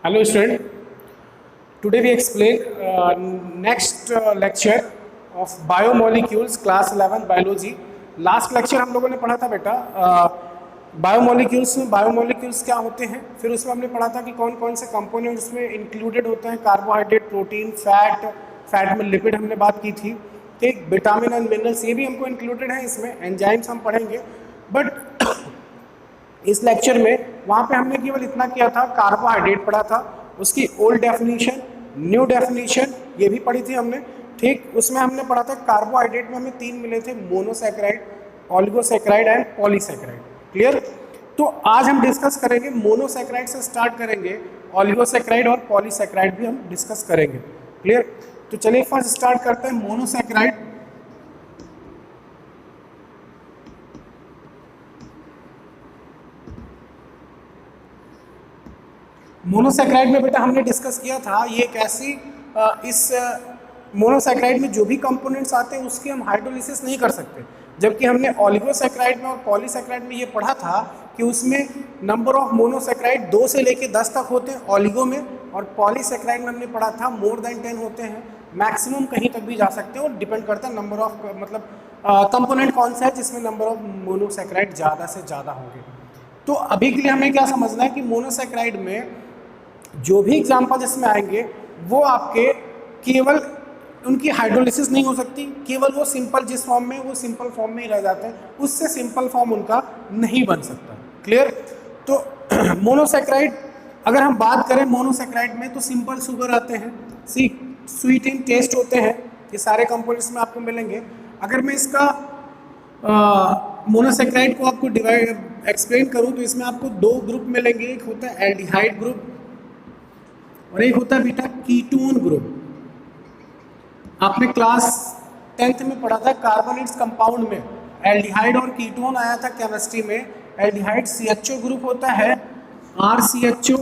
Hello student, today we explain next lecture of biomolecules class 11 biology. Last lecture हम लोगों ने पढ़ा था बेटा बायोमोलिक्यूल्स में बायोमोलिक्यूल्स क्या होते हैं, फिर उसमें हमने पढ़ा था कि कौन कौन से कंपोनेंट्स में इंक्लूडेड होते हैं, कार्बोहाइड्रेट, प्रोटीन, फैट में लिपिड हमने बात की थी, ठीक, विटामिन एंड मिनरल्स ये भी हमको इंक्लूडेड है इसमें, एंजाइम्स हम पढ़ेंगे। बट इस लेक्चर में वहाँ पे हमने केवल इतना किया था, कार्बोहाइड्रेट पढ़ा था, उसकी ओल्ड डेफिनेशन, न्यू डेफिनेशन ये भी पढ़ी थी हमने, ठीक। उसमें हमने पढ़ा था कार्बोहाइड्रेट में हमें तीन मिले थे, मोनोसैकेराइड, ऑलिगोसैकेराइड एंड पॉलीसैकेराइड। क्लियर? तो आज हम डिस्कस करेंगे, मोनोसैकेराइड से स्टार्ट करेंगे, ऑलिगोसैकेराइड और पॉलीसैकेराइड भी हम डिस्कस करेंगे। क्लियर? तो चलिए फर्स्ट स्टार्ट करते हैं मोनोसैकेराइड। मोनोसैकेराइड में बेटा हमने डिस्कस किया था ये एक ऐसी इस मोनोसैकेराइड में जो भी कंपोनेंट्स आते हैं उसकी हम हाइड्रोलिसिस नहीं कर सकते, जबकि हमने ऑलिगोसैकेराइड में और पॉलीसैकेराइड में ये पढ़ा था कि उसमें नंबर ऑफ मोनोसैकेराइड 2 से लेके 10 तक होते हैं ऑलिगो में, और पॉलीसैकेराइड में हमने पढ़ा था मोर देन 10 होते हैं, मैक्सिमम कहीं तक भी जा सकते हैं, और डिपेंड करता है नंबर ऑफ मतलब कंपोनेंट कौन सा है जिसमें नंबर ऑफ मोनोसैकेराइड ज़्यादा से ज़्यादा होंगे। तो अभी के लिए हमें क्या समझना है कि मोनोसैकेराइड में जो भी एग्जाम्पल इसमें आएंगे वो आपके केवल उनकी हाइड्रोलिसिस नहीं हो सकती, केवल वो सिंपल जिस फॉर्म में वो सिंपल फॉर्म में ही रह जाते हैं, उससे सिंपल फॉर्म उनका नहीं बन सकता। क्लियर? तो मोनोसैकेराइड अगर हम बात करें मोनोसैकेराइड में तो सिंपल शुगर आते हैं, स्वीट इन टेस्ट होते हैं, ये सारे कंपोनेंट्स में आपको मिलेंगे। अगर मैं इसका मोनोसैकेराइड को आपको डिवाइड एक्सप्लेन करूं तो इसमें आपको दो ग्रुप मिलेंगे, एक होता है एल्डिहाइड ग्रुप और एक होता है बेटा कीटोन ग्रुप। आपने क्लास 10th में पढ़ा था कार्बोनेट्स कंपाउंड में एल्डिहाइड और कीटोन आया था केमिस्ट्री में। एल्डिहाइड CHO ग्रुप होता है RCHO,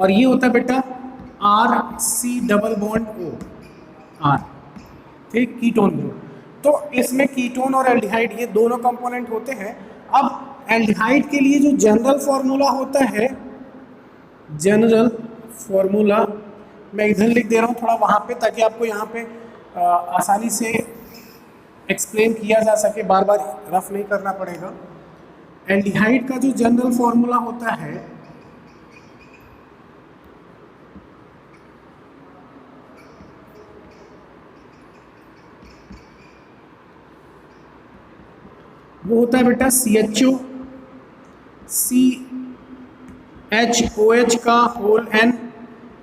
और ये होता है बेटा RC double bond O R, ठीक, कीटोन ग्रुप। तो इसमें कीटोन और एल्डिहाइड ये दोनों कंपोनेंट होते हैं। अब एल्डिहाइड के लिए जो जनरल फॉर्मूला होता है, जनरल फॉर्मूला मैं इधर लिख दे रहा हूँ थोड़ा वहाँ पे, ताकि आपको यहाँ पे आसानी से एक्सप्लेन किया जा सके, बार बार रफ नहीं करना पड़ेगा। एल्डिहाइड का जो जनरल फॉर्मूला होता है वो होता है बेटा CHO CHOH का whole N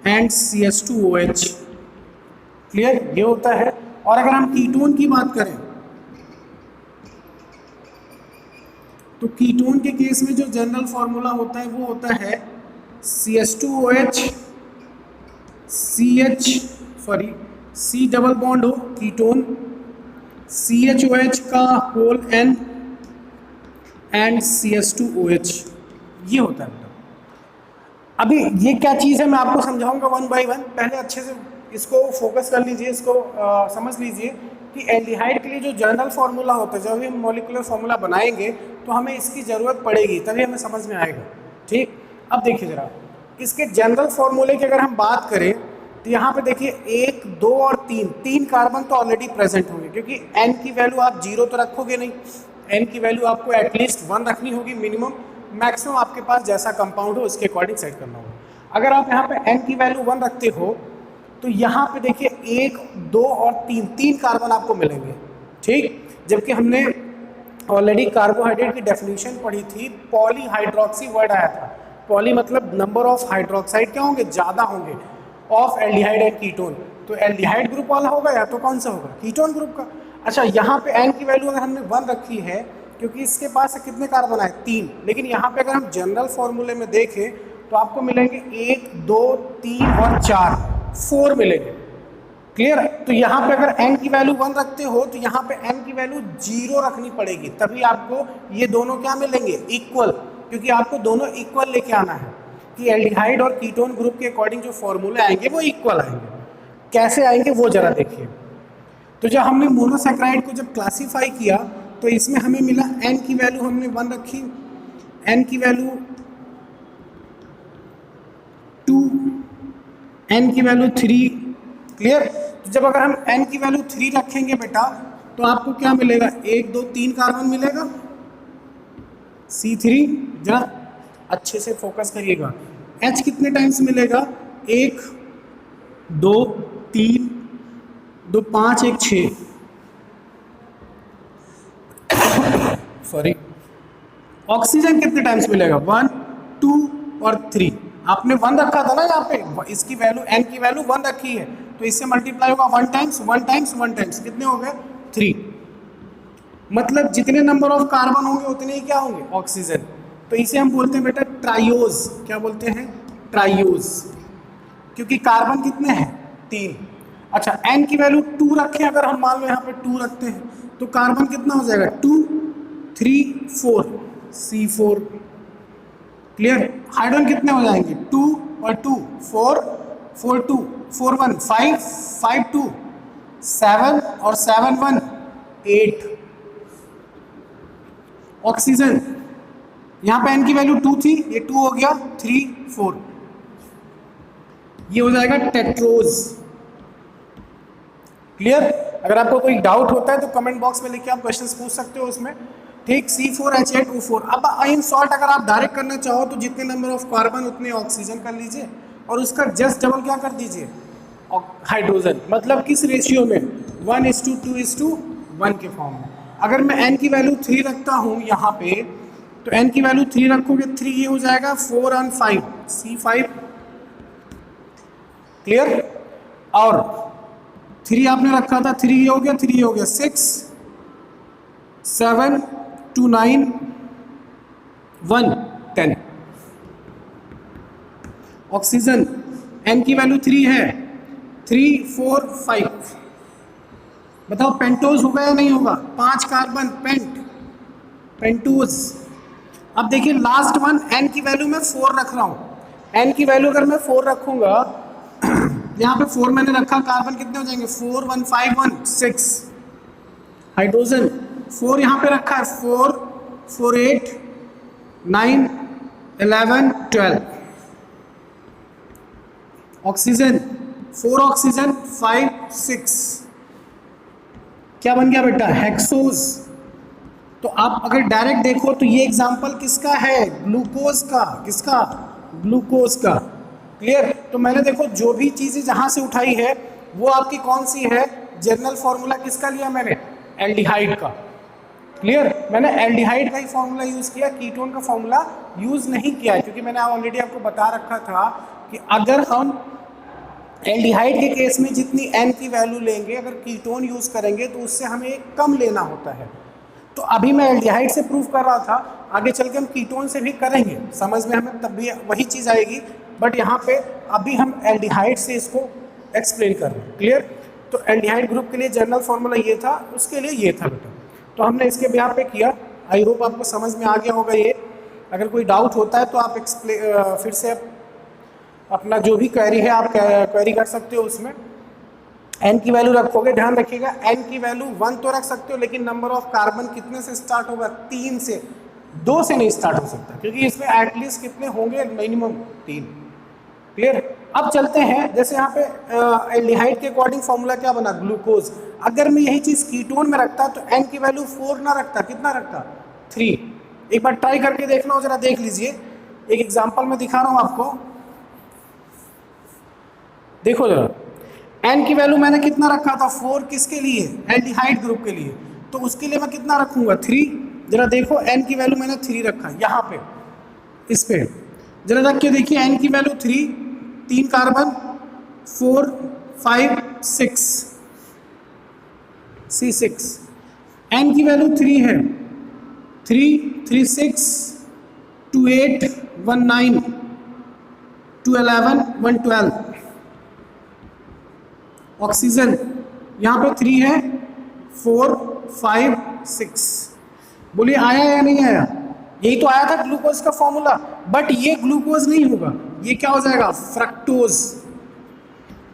and CH2OH। Clear? ये होता है। और अगर हम कीटोन की बात करें तो कीटोन के केस में जो जनरल फॉर्मूला होता है वो होता है CH2OH C डबल बॉन्ड हो कीटोन, CHOH का होल N एंड CH2OH, ये होता है। अभी ये क्या चीज़ है मैं आपको समझाऊंगा वन बाय वन, पहले अच्छे से इसको फोकस कर लीजिए, इसको समझ लीजिए कि एल्डिहाइड के लिए जो जनरल फार्मूला होता है, जब भी हम मॉलिक्यूलर फार्मूला बनाएंगे तो हमें इसकी ज़रूरत पड़ेगी, तभी हमें समझ में आएगा, ठीक। अब देखिए ज़रा इसके जनरल फार्मूले की अगर हम बात करें तो यहाँ पे देखिए 1, 2 और 3 कार्बन तो ऑलरेडी प्रेजेंट होंगे, क्योंकि N की वैल्यू आप 0 तो रखोगे नहीं, N की वैल्यू आपको एटलीस्ट 1 रखनी होगी मिनिमम, मैक्सिमम आपके पास जैसा कंपाउंड हो उसके अकॉर्डिंग सेट करना होगा। अगर आप यहाँ पे N की वैल्यू 1 रखते हो तो यहाँ पे देखिए 1, 2 और 3 कार्बन आपको मिलेंगे, ठीक। जबकि हमने ऑलरेडी कार्बोहाइड्रेट की डेफिनेशन पढ़ी थी, पॉलीहाइड्रोक्सी वर्ड आया था, पॉली मतलब नंबर ऑफ हाइड्रोक्साइड क्या होंगे, ज़्यादा होंगे, ऑफ एल्डिहाइड एंड कीटोन। तो एल्डिहाइड ग्रुप वाला होगा या तो कौन सा होगा, कीटोन ग्रुप का। अच्छा, यहाँ पे N की वैल्यू अगर हमने 1 रखी है क्योंकि इसके पास कितने कार्बन आए, 3, लेकिन यहाँ पे अगर हम जनरल फॉर्मूले में देखें तो आपको मिलेंगे 1, 2, 3 और 4 मिलेंगे। क्लियर? तो यहाँ पे अगर N की वैल्यू 1 रखते हो तो यहाँ पे N की वैल्यू 0 रखनी पड़ेगी, तभी आपको ये दोनों क्या मिलेंगे, इक्वल, क्योंकि आपको दोनों इक्वल लेके आना है कि एल्डिहाइड और कीटोन ग्रुप के अकॉर्डिंग जो फॉर्मूले आएंगे वो इक्वल आएंगे। कैसे आएंगे वो जरा देखिए। तो जब हमने मोनोसैकेराइड को जब क्लासीफाई किया तो इसमें हमें मिला n की वैल्यू हमने 1 रखी, n की वैल्यू 2, n की वैल्यू 3। क्लियर? तो जब अगर हम n की वैल्यू 3 रखेंगे बेटा तो आपको क्या मिलेगा, 1 2 3 कार्बन मिलेगा C3। जरा अच्छे से फोकस करिएगा। H कितने टाइम्स मिलेगा, 1 2 3 2 5 1 6 सॉरी। ऑक्सीजन कितने टाइम्स मिलेगा, 1 2 और 3। आपने 1 रखा था ना यहाँ पे, इसकी वैल्यू n की वैल्यू 1 रखी है तो इससे मल्टीप्लाई होगा 1 टाइम्स 1 टाइम्स 1 टाइम्स, कितने हो गए 3। मतलब जितने नंबर ऑफ कार्बन होंगे उतने ही क्या होंगे, ऑक्सीजन। तो इसे हम बोलते हैं बेटा ट्राइयोज। क्या बोलते हैं, ट्राइयोज, क्योंकि कार्बन कितने हैं 3। अच्छा n की वैल्यू 2 रखें, अगर हम मान लो यहाँ पे 2 रखते हैं तो कार्बन कितना हो जाएगा, 2 3 4 C4। क्लियर? हाइड्रोजन कितने हो जाएंगे, 2 और 2 4 4 2 4 1 5 5 2 7 और 7 1 8। ऑक्सीजन यहाँ पे n की वैल्यू 2 थी, ये 2 हो गया 3 4, ये हो जाएगा टेट्रोज। क्लियर? अगर आपको कोई डाउट होता है तो कमेंट बॉक्स में लिख के आप क्वेश्चंस पूछ सकते हो उसमें, ठीक। C4H8O4। अब इन शॉर्ट अगर आप डायरेक्ट करना चाहो तो जितने नंबर ऑफ कार्बन उतने ऑक्सीजन कर लीजिए और उसका जस्ट डबल क्या कर दीजिए, हाइड्रोजन। मतलब किस रेशियो में, 1:2:1 के फॉर्म में। अगर मैं n की वैल्यू 3 रखता हूँ यहाँ पे तो n की वैल्यू 3 रखोगे 3, ये हो जाएगा 4 और 5 C5। क्लियर? और 3 आपने रखा था, 3 ये हो गया 3 ये हो गया 6 7 2 9 1 10। ऑक्सीजन n की वैल्यू 3 है, 3 4 5। बताओ पेंटोज होगा या नहीं होगा, 5 कार्बन पेंटोज। अब देखिए लास्ट वन, n की वैल्यू मैं 4 रख रहा हूं। n की वैल्यू अगर मैं 4 रखूंगा यहाँ पे 4 मैंने रखा, कार्बन कितने हो जाएंगे, 4 1 5 1 6। हाइड्रोजन 4 यहाँ पे रखा है, 4 4 8 9 11 12। ऑक्सीजन 4 ऑक्सीजन 5 6, क्या बन गया बेटा, हेक्सोज। तो आप अगर डायरेक्ट देखो तो ये एग्जांपल किसका है, ग्लूकोज का। किसका, ग्लूकोज का। क्लियर? तो मैंने देखो जो भी चीज़ें जहाँ से उठाई है वो आपकी कौन सी है, जनरल फॉर्मूला किसका लिया मैंने, एल्डिहाइड का। क्लियर? मैंने एल्डिहाइड का ही फॉर्मूला यूज़ किया, कीटोन का फॉर्मूला यूज़ नहीं किया है, क्योंकि मैंने ऑलरेडी आपको बता रखा था कि अगर हम एल्डिहाइड के केस में जितनी n की वैल्यू लेंगे, अगर कीटोन यूज़ करेंगे तो उससे हमें कम लेना होता है। तो अभी मैं एल्डिहाइड से प्रूफ कर रहा था, आगे चल के हम कीटोन से भी करेंगे, समझ में हमें तब भी वही चीज़ आएगी, बट यहाँ पे अभी हम एल्डिहाइड से इसको एक्सप्लेन कर रहे हैं। क्लियर? तो एल्डिहाइड ग्रुप के लिए जनरल फॉर्मूला ये था, उसके लिए ये था बेटा। तो हमने इसके बिहार पे किया। आई होप आपको समझ में आ गया होगा ये। अगर कोई डाउट होता है तो आप फिर से अपना जो भी क्वेरी है आप क्वेरी कर सकते हो उसमें। n की वैल्यू रखोगे, ध्यान रखिएगा n की वैल्यू 1 तो रख सकते हो, लेकिन नंबर ऑफ कार्बन कितने से स्टार्ट होगा, 3 से, 2 से नहीं स्टार्ट हो सकता, क्योंकि इसमें एटलीस्ट कितने होंगे, मिनिमम 3। क्लियर? अब चलते हैं, जैसे यहाँ पे एल्डिहाइड के अकॉर्डिंग फॉर्मूला क्या बना, ग्लूकोज। अगर मैं यही चीज़ कीटोन में रखता तो n की वैल्यू 4 ना रखता, कितना रखता, 3। एक बार ट्राई करके देखना हो, जरा देख लीजिए। एक एग्जाम्पल मैं दिखा रहा हूँ आपको, देखो जरा। n की वैल्यू मैंने कितना रखा था, 4, किसके लिए, एल्डिहाइड ग्रुप के लिए। तो उसके लिए मैं कितना रखूंगा, 3। जरा देखो n की वैल्यू मैंने 3 रखा यहाँ पे, इस पे जरा रख के देखिए। n की वैल्यू 3 कार्बन 4 5 6 C6। n की वैल्यू 3 है, 3 3 6 2 8 1 9 2 11 1 12। ऑक्सीजन यहाँ पे 3 है, 4 5 6। बोलिए आया या नहीं आया, यही तो आया था ग्लूकोज का फॉर्मूला। बट ये ग्लूकोज नहीं होगा, ये क्या हो जाएगा, फ्रक्टोज।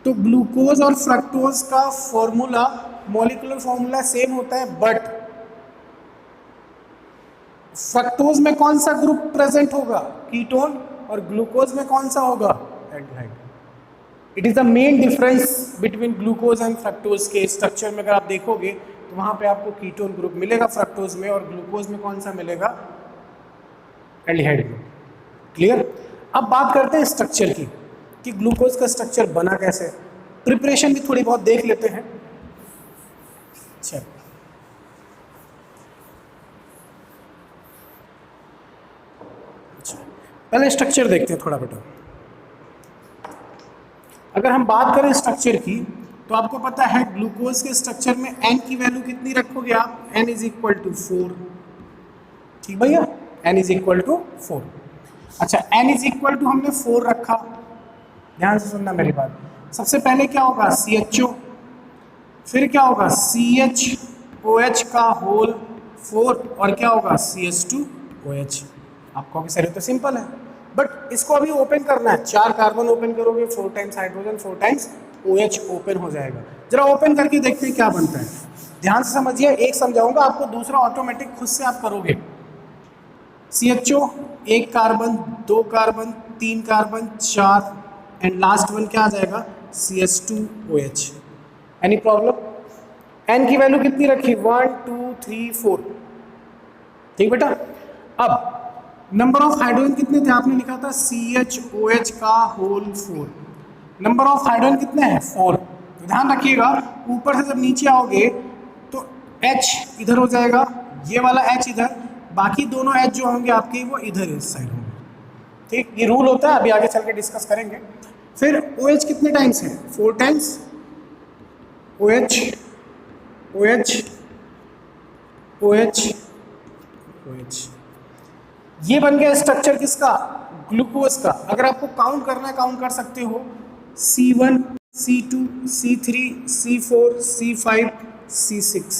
तो ग्लूकोज और फ्रक्टोज का फॉर्मूला, मॉलिक्यूलर फॉर्मूला सेम होता है, बट फ्रक्टोज में कौन सा ग्रुप प्रेजेंट होगा, कीटोन, और ग्लूकोज में कौन सा होगा, aldehyde. It is the main difference between glucose and fructose के स्ट्रक्चर में। अगर आप देखोगे तो वहाँ पे आपको कीटोन ग्रुप मिलेगा फ्रक्टोज में, और ग्लूकोज में कौन सा मिलेगा? Aldehyde group. क्लियर? अब बात करते हैं स्ट्रक्चर की कि ग्लूकोज का स्ट्रक्चर बना कैसे। प्रिपरेशन भी थोड़ी बहुत देख लेते हैं। चलो, अच्छा पहले स्ट्रक्चर देखते हैं थोड़ा बेटा। अगर हम बात करें स्ट्रक्चर की तो आपको पता है ग्लूकोज के स्ट्रक्चर में n की वैल्यू कितनी रखोगे आप? n is equal to 4। ठीक भैया, n इज इक्वल टू 4। अच्छा, n इज इक्वल टू हमने 4 रखा, ध्यान से सुनना मेरी बात। सबसे पहले क्या होगा? CHO, फिर क्या होगा? CHOH का होल 4, और क्या होगा? CH2OH। आपको सर तो सिंपल है, बट इसको अभी ओपन करना है। 4 कार्बन ओपन करोगे, 4 times hydrogen, 4 times OH open हो जाएगा। जरा ओपन करके देखते हैं क्या बनता है। ध्यान से समझिए, एक समझाऊंगा आपको, दूसरा ऑटोमेटिक खुद से आप करोगे। CHO 1 carbon, 2 carbon, 3 carbon, 4, and last one क्या आ जाएगा? CH2OH। Any problem? n की वैल्यू कितनी रखी? 1 2 3 4। ठीक बेटा। अब नंबर ऑफ हाइड्रोजन कितने थे? आपने लिखा था CHOH का होल 4। नंबर ऑफ हाइड्रोजन कितने हैं? 4। तो ध्यान रखिएगा, ऊपर से जब नीचे आओगे तो H इधर हो जाएगा, ये वाला H इधर, बाकी दोनों H जो होंगे आपके वो इधर इस साइड होंगे। ठीक, ये रूल होता है, अभी आगे चल के डिस्कस करेंगे। फिर OH कितने टाइम्स है? 4 times OH OH OH OH। ये बन गया स्ट्रक्चर किसका? ग्लूकोज का। अगर आपको काउंट करना है, काउंट कर सकते हो। C1 C2 C3 C4 C5 C6,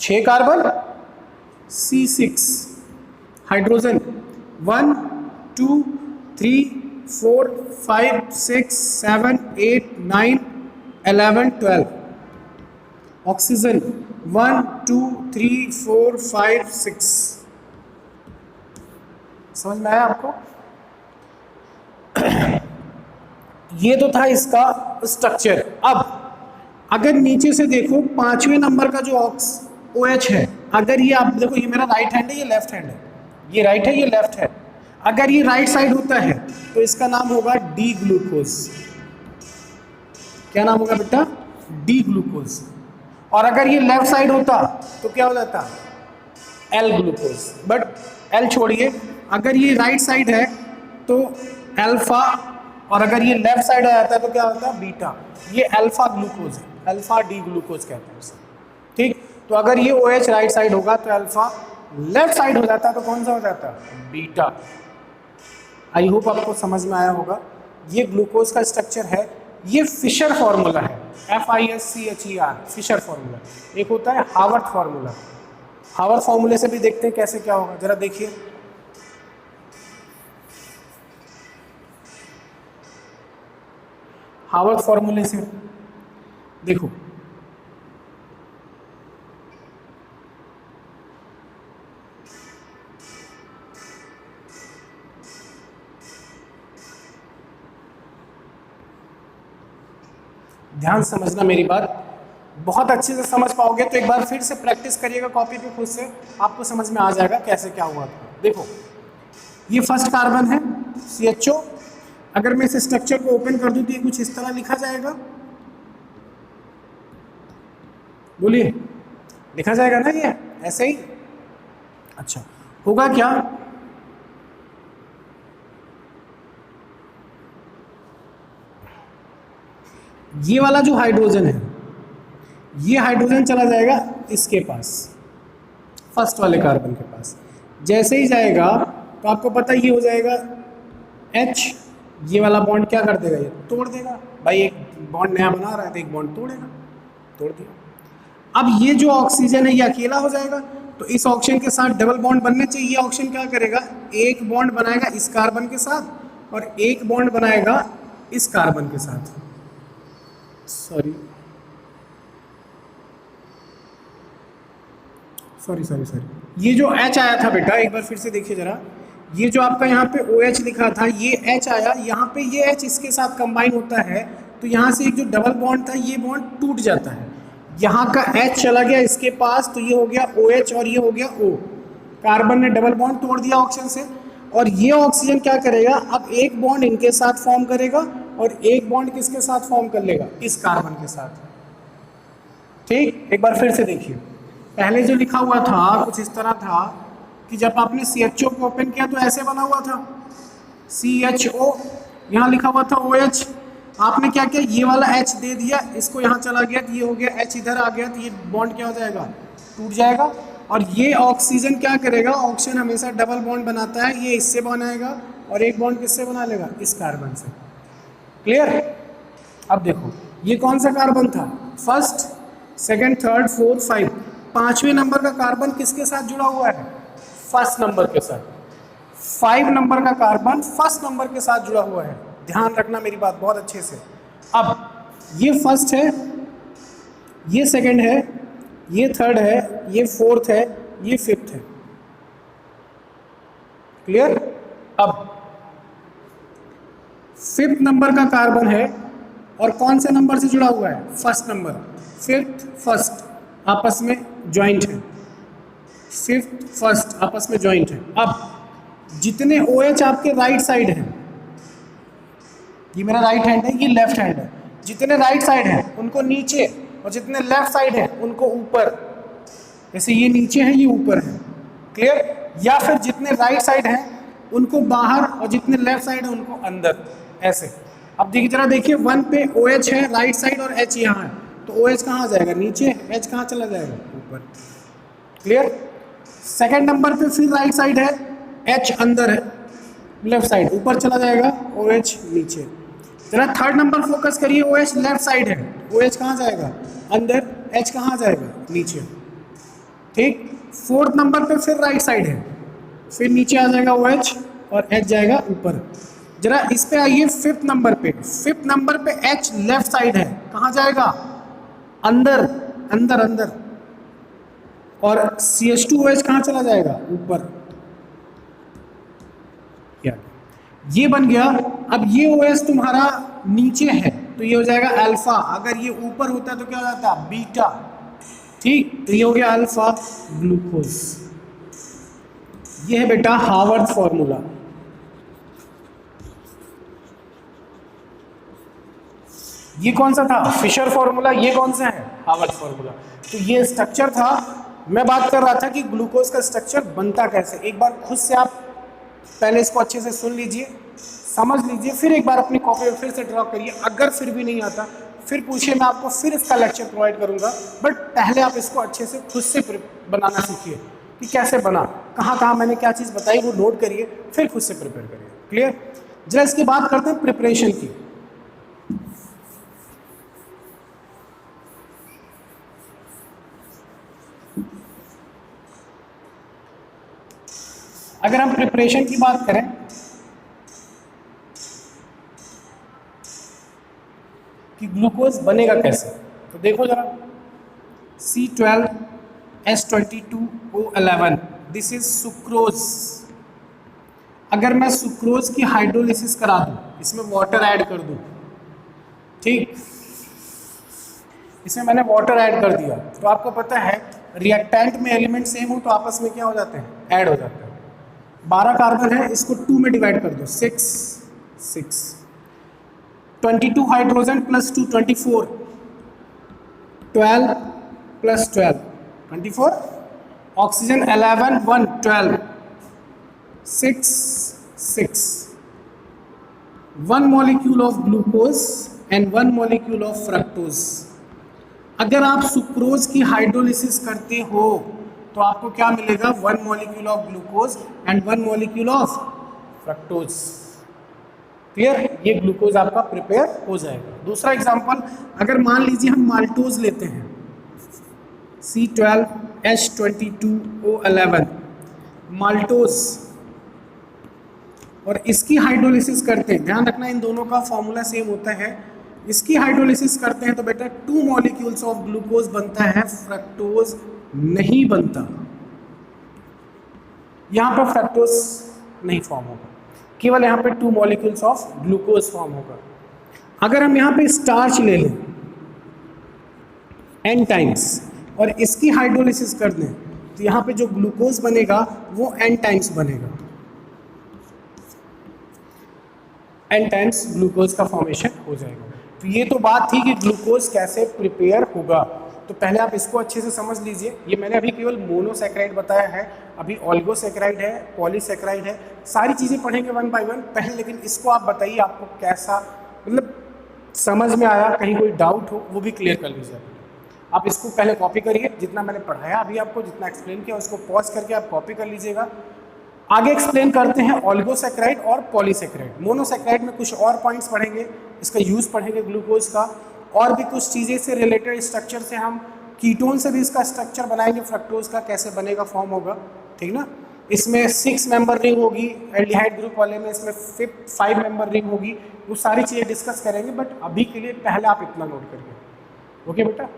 6 carbon, C6 hydrogen, 1 2 3 4 5 6 7 8 9 11 12। Oxygen 1 2 3 4 5 6। समझ में आया आपको? ये तो था इसका स्ट्रक्चर। अब अगर नीचे से देखो, 5वें नंबर का जो OH है, अगर ये आप देखो, ये मेरा राइट हैंड है, ये लेफ्ट हैंड है, ये राइट है, ये लेफ्ट है। अगर ये राइट साइड होता है तो इसका नाम होगा डी ग्लूकोज। क्या नाम होगा बेटा? D glucose. और अगर ये लेफ्ट साइड होता तो क्या हो जाता? L glucose. बट एल छोड़िए, अगर ये राइट साइड है तो अल्फा, और अगर ये लेफ्ट साइड आ जाता है तो क्या होता है? बीटा। ये अल्फा ग्लूकोज है, अल्फा डी ग्लूकोज कहते हैं उसे। ठीक, तो अगर ये OH राइट साइड होगा तो अल्फा, लेफ्ट साइड हो जाता है तो कौन सा हो जाता है? बीटा। आई होप आपको समझ में आया होगा। ये ग्लूकोज का स्ट्रक्चर है। ये फिशर फॉर्मूला है, FISCHER, फिशर फॉर्मूला। एक होता है हावर्थ फॉर्मूला। हावर्थ फॉर्मूले से भी देखते हैं कैसे क्या होगा, जरा देखिए। हावर्थ फॉर्मूले से देखो, ध्यान समझना मेरी बात, बहुत अच्छे से समझ पाओगे तो एक बार फिर से प्रैक्टिस करिएगा कॉपी पे खुद से, आपको समझ में आ जाएगा कैसे क्या हुआ था। देखो, ये फर्स्ट कार्बन है CHO। अगर मैं इस स्ट्रक्चर को ओपन कर दूं तो ये कुछ इस तरह लिखा जाएगा। बोलिए, लिखा जाएगा ना ये ऐसे ही? अच्छा, होगा क्या? ये वाला जो हाइड्रोजन है, ये हाइड्रोजन चला जाएगा इसके पास, फर्स्ट वाले कार्बन के पास। जैसे ही जाएगा तो आपको पता ये हो जाएगा H, ये वाला बॉन्ड क्या कर देगा? ये तोड़ देगा। भाई एक बॉन्ड नया बना रहा है तो एक बॉन्ड तोड़ेगा, तोड़ दिया। अब ये जो ऑक्सीजन है ये अकेला हो जाएगा, तो इस ऑक्सीजन के साथ डबल बॉन्ड बनने चाहिए। ये ऑक्सीजन क्या करेगा? एक बॉन्ड बनाएगा इस कार्बन के साथ और एक बॉन्ड बनाएगा इस कार्बन के साथ। सॉरी सॉरी सॉरी सॉरी, ये जो H आया था बेटा, एक बार फिर से देखिए जरा। ये जो आपका यहाँ पे OH लिखा था, ये H आया, यहाँ पे ये H इसके साथ कंबाइन होता है, तो यहाँ से एक जो डबल बॉन्ड था ये बॉन्ड टूट जाता है, यहाँ का H चला गया इसके पास, तो ये हो गया OH और ये हो गया O। कार्बन ने डबल बॉन्ड तोड़ दिया ऑक्सीजन से, और ये ऑक्सीजन क्या करेगा, अब एक बॉन्ड इनके साथ फॉर्म करेगा और एक बॉन्ड किसके साथ फॉर्म कर लेगा, इस कार्बन के साथ। ठीक, एक बार फिर से देखिए, पहले जो लिखा हुआ था कुछ इस तरह था कि जब आपने CHO को ओपन किया तो ऐसे बना हुआ था CHO, यहाँ लिखा हुआ था OH, आपने क्या किया, ये वाला H दे दिया, इसको यहाँ चला गया तो ये हो गया H, इधर आ गया तो ये बॉन्ड क्या हो जाएगा, टूट जाएगा। और ये ऑक्सीजन क्या करेगा, ऑक्सीजन हमेशा डबल बॉन्ड बनाता है, ये इससे बनाएगा और एक बॉन्ड किससे बना लेगा, इस कार्बन से। क्लियर। अब देखो ये कौन सा कार्बन था, फर्स्ट, सेकंड, थर्ड, फोर्थ, 5, पांचवें नंबर का कार्बन किसके साथ जुड़ा हुआ है, फर्स्ट नंबर के साथ। 5 नंबर का कार्बन फर्स्ट नंबर के साथ जुड़ा हुआ है, ध्यान रखना मेरी बात बहुत अच्छे से। अब ये फर्स्ट है, ये सेकंड है, ये थर्ड है, ये फोर्थ है, ये फिफ्थ है। क्लियर। अब फिफ्थ नंबर का कार्बन है और कौन से नंबर से जुड़ा हुआ है, फर्स्ट नंबर, फिफ्थ फर्स्ट आपस में ज्वाइंट है, फिफ्थ फर्स्ट आपस में ज्वाइंट है। अब जितने OH आपके राइट साइड हैं, ये मेरा राइट हैंड है, ये लेफ्ट हैंड है, जितने राइट साइड हैं उनको नीचे और जितने लेफ्ट साइड हैं उनको ऊपर, जैसे ये नीचे है ये ऊपर है। क्लियर। या फिर जितने राइट साइड हैं उनको बाहर और जितने लेफ्ट साइड हैं उनको अंदर, ऐसे। अब देखिए जरा, देखिए 1 पे OH है राइट साइड और H यहाँ है, तो OH कहाँ जाएगा, नीचे, H कहाँ चला जाएगा, ऊपर। क्लियर। सेकंड नंबर पे फिर राइट साइड है, H अंदर है, लेफ्ट साइड ऊपर चला जाएगा, OH नीचे। जरा थर्ड नंबर फोकस करिए, OH लेफ्ट साइड है, OH कहाँ जाएगा, अंदर, H कहाँ जाएगा, नीचे। ठीक। फोर्थ नंबर पे फिर राइट साइड है, फिर नीचे आ जाएगा OH और H जाएगा ऊपर। जरा इस पे आइए फिफ्थ नंबर पे, फिफ्थ नंबर पे H लेफ्ट साइड है, कहाँ जाएगा, अंदर, अंदर अंदर, और CH2OH कहाँ चला जाएगा, ऊपर। ये बन गया। अब ये OH तुम्हारा नीचे है तो ये हो जाएगा अल्फा, अगर ये ऊपर होता तो क्या हो जाता, बीटा। ठीक, तो ये हो गया अल्फा ग्लूकोज। ये है बेटा हावर्थ फॉर्मूला। ये कौन सा था, फिशर फॉर्मूला, ये कौन सा है, हावर्थ फॉर्मूला। तो ये स्ट्रक्चर था, मैं बात कर रहा था कि ग्लूकोज का स्ट्रक्चर बनता कैसे। एक बार खुद से आप पहले इसको अच्छे से सुन लीजिए, समझ लीजिए, फिर एक बार अपनी कॉपी में फिर से ड्रॉ करिए। अगर फिर भी नहीं आता फिर पूछिए, मैं आपको फिर इसका लेक्चर प्रोवाइड करूंगा, बट पहले आप इसको अच्छे से खुद से बनाना सीखिए कि कैसे बना, कहाँ कहाँ मैंने क्या चीज़ बताई वो नोट करिए, फिर खुद से प्रिपेयर करिए। क्लियर। जरा इसकी बात करते हैं प्रिपरेशन की। अगर हम प्रिपरेशन की बात करें कि ग्लूकोज बनेगा कैसे, तो देखो जरा, C12H22O11, दिस इज सुक्रोज। अगर मैं सुक्रोज की हाइड्रोलिसिस करा दूं, इसमें वाटर ऐड कर दूं, ठीक, इसमें मैंने वाटर ऐड कर दिया, तो आपको पता है रिएक्टेंट में एलिमेंट सेम हो तो आपस में क्या हो जाते हैं, ऐड हो जाते हैं। 12 कार्बन है, इसको 2 में डिवाइड कर दो, 6 6, 22 hydrogen plus 2 24, 12 plus 12 24, oxygen 11 1 12, 6 6, 1 molecule of glucose and 1 molecule of fructose. अगर आप सुक्रोज की हाइड्रोलिसिस करते हो तो आपको क्या मिलेगा, 1 molecule of glucose and 1 molecule of fructose. Clear. ये ग्लूकोज आपका प्रिपेयर हो जाएगा। दूसरा एग्जांपल, अगर मान लीजिए हम माल्टोज लेते हैं, C12H22O11 माल्टोज, और इसकी हाइड्रोलिसिस करते हैं, ध्यान रखना इन दोनों का फॉर्मूला सेम होता है। इसकी हाइड्रोलिसिस करते हैं तो बेटा 2 मॉलिक्यूल्स ऑफ ग्लूकोज बनता है, फ्रक्टोज नहीं बनता। यहां पर फ्रक्टोज नहीं फॉर्म होगा, केवल यहाँ पे 2 मॉलिक्यूल्स ऑफ ग्लूकोज फॉर्म होगा। अगर हम यहाँ पे स्टार्च ले लें n टाइम्स और इसकी हाइड्रोलिसिस कर दें तो यहाँ पे जो ग्लूकोज बनेगा वो n टाइम्स बनेगा, n टाइम्स ग्लूकोज का फॉर्मेशन हो जाएगा। तो ये तो बात थी कि ग्लूकोज कैसे प्रिपेयर होगा, तो पहले आप इसको अच्छे से समझ लीजिए। ये मैंने अभी केवल मोनोसैकेराइड बताया है, अभी ऑलिगोसैकेराइड है, पॉलीसैकेराइड है, सारी चीज़ें पढ़ेंगे वन बाय वन पहले। लेकिन इसको आप बताइए आपको कैसा मतलब समझ में आया, कहीं कोई डाउट हो वो भी क्लियर कर लीजिए। आप इसको पहले कॉपी करिए, जितना मैंने पढ़ाया अभी आपको, जितना एक्सप्लेन किया उसको पॉज करके आप कॉपी कर लीजिएगा। आगे एक्सप्लेन करते हैं ऑलिगोसैकेराइड और पॉलीसैकेराइड। मोनोसैकेराइड में कुछ और पॉइंट्स पढ़ेंगे, इसका यूज़ पढ़ेंगे ग्लूकोज का, और भी कुछ चीज़ें से रिलेटेड स्ट्रक्चर से हम कीटोन से भी इसका स्ट्रक्चर बनाएंगे, फ्रक्टोज का कैसे बनेगा, फॉर्म होगा, ठीक ना। इसमें 6 मेंबर रिंग होगी एल्डिहाइड ग्रुप वाले में, इसमें 5 मेंबर रिंग होगी, वो सारी चीज़ें डिस्कस करेंगे। बट अभी के लिए पहले आप इतना नोट करिए, ओके बेटा।